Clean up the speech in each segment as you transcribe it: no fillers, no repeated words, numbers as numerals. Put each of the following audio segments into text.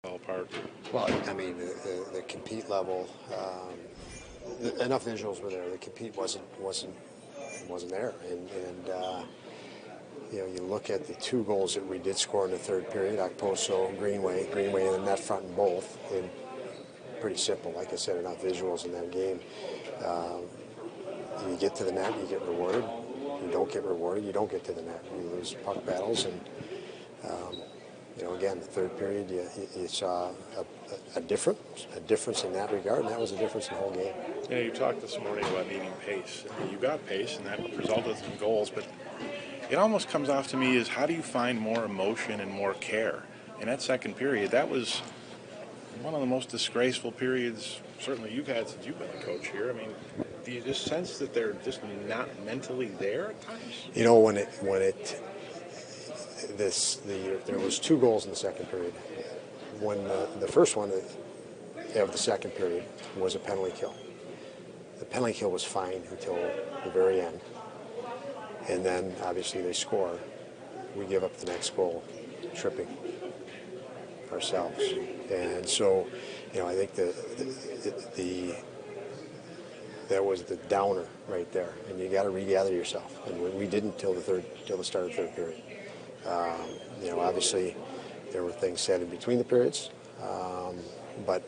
Apart. Well, I mean, the compete level, enough visuals were there. The compete wasn't there, and you look at the two goals that we did score in the third period, Okposo, Greenway in the net front in both, and pretty simple. Like I said, enough visuals in that game. You get to the net, you get rewarded. You don't get rewarded, you don't get to the net. You lose puck battles, and again, the third period, you saw a difference in that regard, and that was a difference in the whole game. Yeah, you talked this morning about needing pace. You got pace, and that resulted in goals, but it almost comes off to me as how do you find more emotion and more care? In that second period, that was one of the most disgraceful periods certainly you've had since you've been a coach here. I mean, do you just sense that they're just not mentally there at times? There was two goals in the second period. When the first one of the second period was a penalty kill. The penalty kill was fine until the very end, and then obviously they score. We give up the next goal, tripping ourselves, and so I think that was the downer right there, and you got to regather yourself, and we didn't till the start of the third period. Obviously there were things said in between the periods, but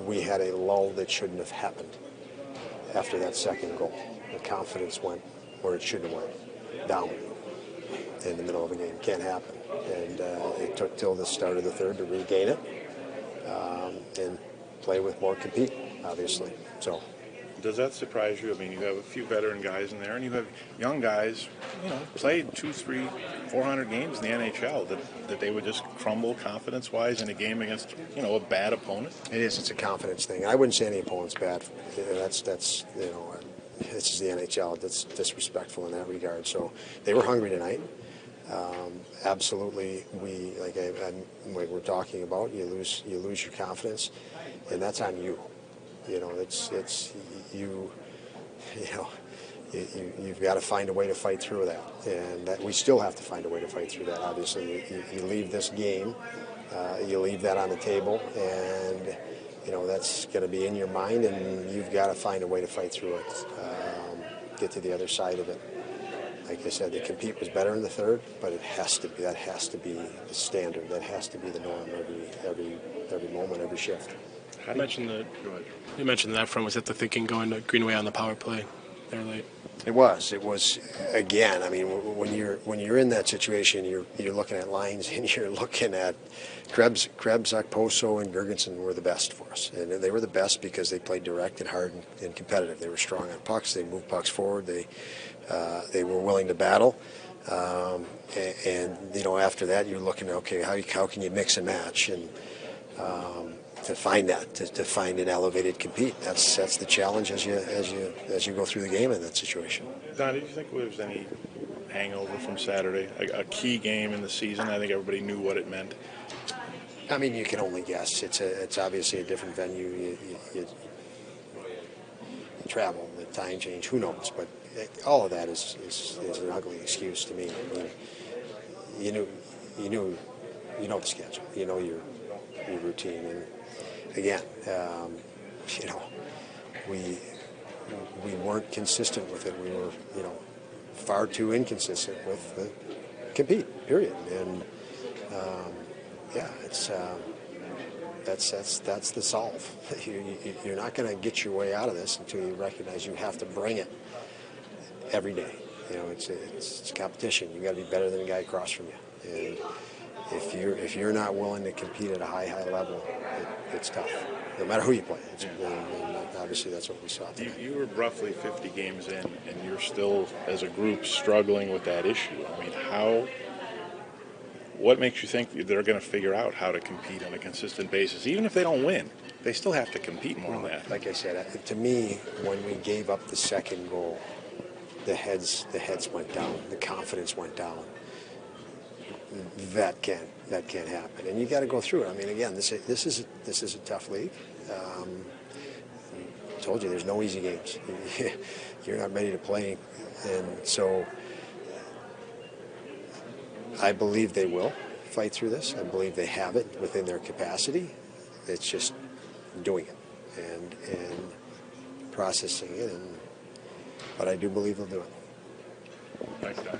we had a lull that shouldn't have happened after that second goal. The confidence went where it shouldn't have went, down in the middle of a game. Can't happen. And it took till the start of the third to regain it and play with more compete, obviously. So. Does that surprise you? I mean, you have a few veteran guys in there, and you have young guys, played 200, 300, 400 games in the NHL, that they would just crumble confidence-wise in a game against, a bad opponent? It is. It's a confidence thing. I wouldn't say any opponent's bad. That's this is the NHL. That's disrespectful in that regard. So they were hungry tonight. Absolutely, like we're talking about, you lose your confidence, and that's on you. You've got to find a way to fight through that, and that we still have to find a way to fight through that. Obviously, you leave this game, you leave that on the table, and that's going to be in your mind, and you've got to find a way to fight through it, get to the other side of it. Like I said, the compete was better in the third, but that has to be the standard. That has to be the norm every moment, every shift. You mentioned that from was that the thinking going to Greenway on the power play there late? It was again. I mean, when you're in that situation, you're looking at lines and you're looking at Krebs, Okposo, and Girgensson were the best for us, and they were the best because they played direct and hard and competitive. They were strong on pucks. They moved pucks forward. They were willing to battle. And after that, you're looking at, okay, how can you mix and match and to find an elevated compete. That's the challenge as you go through the game in that situation. Don, did you think there was any hangover from Saturday? A key game in the season. I think everybody knew what it meant. I mean, you can only guess. It's obviously a different venue. You travel, the time change. Who knows? But all of that is an ugly excuse to me. I mean, you know the schedule. You know your routine, and again, we weren't consistent with it. We were, far too inconsistent with the compete. Period. And it's that's the solve. You're not going to get your way out of this until you recognize you have to bring it every day. It's competition. You got to be better than the guy across from you. And if you're not willing to compete at a high level, it's tough. No matter who you play. And obviously, that's what we saw tonight. You were roughly 50 games in, and you're still, as a group, struggling with that issue. I mean, what makes you think they're going to figure out how to compete on a consistent basis? Even if they don't win, they still have to compete more than that. Like I said, to me, when we gave up the second goal, the heads went down, the confidence went down. That can't happen, and you got to go through it. I mean, again, this is a tough league. I told you, there's no easy games. You're not ready to play, and so I believe they will fight through this. I believe they have it within their capacity. It's just doing it and processing it. But I do believe they'll do it. Thanks, Doc.